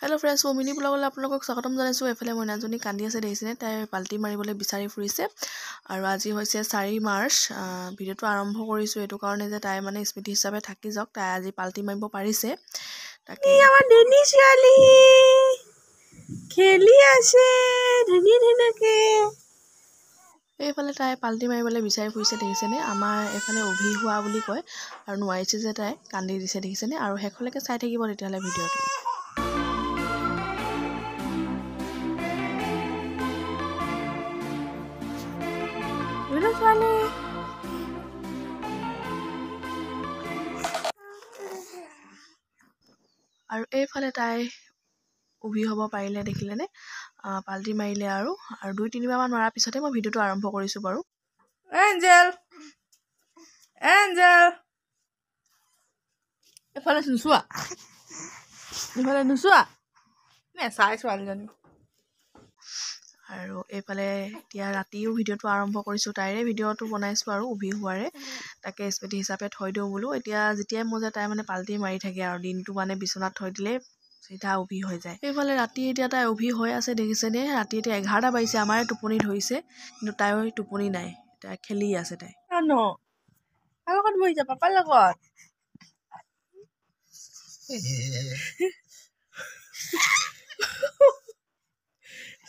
Hello' friends, mini ব্লগলৈ আপোনালোকক স্বাগতম জনাইছোঁ। এফালে মইনাজনী কান্দি আছে দেখিছেনে, তাই পাল্টি মাৰিবলৈ বিচাৰি ফুৰিছে। আৰু আজি হৈছে 4 মাৰ্চ। ভিডিঅ'টো আৰম্ভ কৰিছোঁ এইটো কাৰণে যে তাই মানে স্মৃতি হিচাপে থাকি যাওক, তাই আজি পাল্টি মাৰিব পাৰিছে। তাকে আমাৰ ধনী ছোৱালী খেলি আছে ধুনীয়াকে। এইফালে তাই পাল্টি মাৰিবলৈ বিচাৰি ফুৰিছে দেখিছেনে। আমাৰ এইফালে অভি হোৱা বুলি কয় আৰু নোৱাৰিছে যে তাই কান্দি দিছে দেখিছেনে। আৰু শেষলৈকে চাই থাকিব তেতিয়াহ'লে ভিডিঅ'টো। ছোৱালী আৰু এইফালে তাই অভি হ'ব পাৰিলে দেখিলেনে, পাল্টি মাৰিলে আৰু 2-3বাৰমান মৰাৰ পিছতে মই ভিডিঅ'টো আৰম্ভ কৰিছোঁ বাৰু। এঞ্জেল এফালে নোচোৱা চাই ছোৱালীজনী। আৰু এইফালে এতিয়া ৰাতিও ভিডিঅ'টো আৰম্ভ কৰিছোঁ, তাইৰে ভিডিঅ'টো বনাইছোঁ আৰু অভি হোৱাৰে। তাকে স্মৃতি হিচাপে থৈ দিওঁ বোলো। এতিয়া যেতিয়াই মোৰ যে তাই মানে পাল্টি মাৰি থাকে আৰু দিনটো মানে বিচনাত থৈ দিলে চিধা অভি হৈ যায়। এইফালে ৰাতি এতিয়া তাই অভি হৈ আছে দেখিছেনে। ৰাতি এতিয়া 11টা বাজিছে, আমাৰে টোপনি ধৰিছে, কিন্তু তাইৰ টোপনি নাই, তাই খেলি আছে তাই। কাৰ লগত বহিছা? পাপাৰ লগত।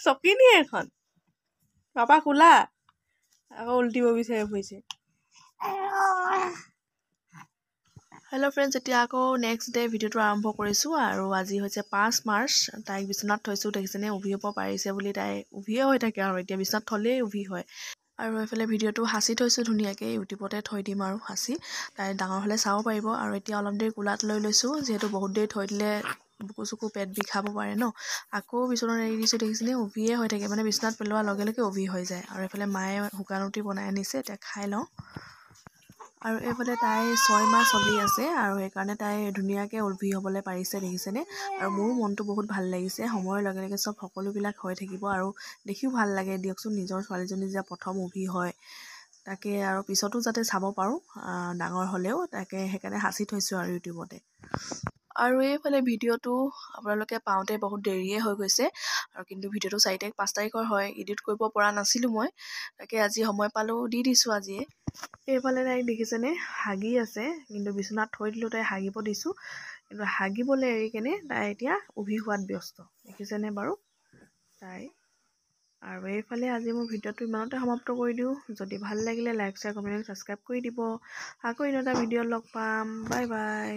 চকিনি এখন পাপা খোলা আকৌ উল্টিব বিচাৰি ফুৰিছে। হেল্ল' ফ্ৰেণ্ডছ, এতিয়া আকৌ নেক্সট ডে ভিডিঅ'টো আৰম্ভ কৰিছোঁ। আৰু আজি হৈছে 5 মাৰ্চ। তাইক বিচনাত থৈছোঁ দেখিছেনে, অভি হ'ব পাৰিছে বুলি। তাই অভিয়ে হৈ থাকে আৰু এতিয়া বিচনাত থ'লেই অভি হয়। আৰু এইফালে ভিডিঅ'টো সাঁচি থৈছোঁ ধুনীয়াকৈ, ইউটিউবতে থৈ দিম আৰু সাঁচি। তাই ডাঙৰ হ'লে চাব পাৰিব। আৰু এতিয়া অলপ দেৰি কোলাত লৈ লৈছোঁ, যিহেতু বহুত দেৰি থৈ দিলে বুকু চুকু পেট বিষাব পাৰে ন। আকৌ বিচনাত এৰি দিছোঁ দেখিছেনে, অভিয়ে হৈ থাকে, মানে বিচনাত পেলোৱাৰ লগে লগে অভি হৈ যায়। আৰু এইফালে মায়ে শুকান ৰুটি বনাই আনিছে, এতিয়া খাই লওঁ। আৰু এইফালে তাই 6 মাহ চলি আছে, আৰু সেইকাৰণে তাই ধুনীয়াকৈ অভি হ'বলৈ পাৰিছে দেখিছেনে। আৰু মোৰো মনটো বহুত ভাল লাগিছে, সময়ৰ লগে লগে চব সকলোবিলাক হৈ থাকিব আৰু দেখিও ভাল লাগে দিয়কচোন, নিজৰ ছোৱালীজনী যে প্ৰথম অভি হয়। তাকে আৰু পিছতো যাতে চাব পাৰোঁ ডাঙৰ হ'লেও, তাকে সেইকাৰণে সাঁচি থৈছোঁ আৰু ইউটিউবতে। আৰু এইফালে ভিডিঅ'টো আপোনালোকে পাওঁতে বহুত দেৰিয়ে হৈ গৈছে, আৰু কিন্তু ভিডিঅ'টো 4 তাৰিখ 5 তাৰিখৰ হয়, এডিট কৰিব পৰা নাছিলোঁ মই। তাকে আজি সময় পালোঁ দি দিছোঁ আজিয়ে। এইফালে তাইক দেখিছেনে হাগি আছে, কিন্তু বিচনাত থৈ দিলোঁ, তাই হাগিব দিছোঁ, কিন্তু হাগিবলৈ এৰি কেনে তাই এতিয়া অভি হোৱাত ব্যস্ত দেখিছেনে বাৰু তাই। আৰু এইফালে আজি মোৰ ভিডিঅ'টো ইমানতে সমাপ্ত কৰি দিওঁ। যদি ভাল লাগিলে লাইক, শ্বেয়াৰ, কমেণ্ট, ছাবস্ক্ৰাইব কৰি দিব। আকৌ এটা ভিডিঅ'ত লগ পাম। Bye bye.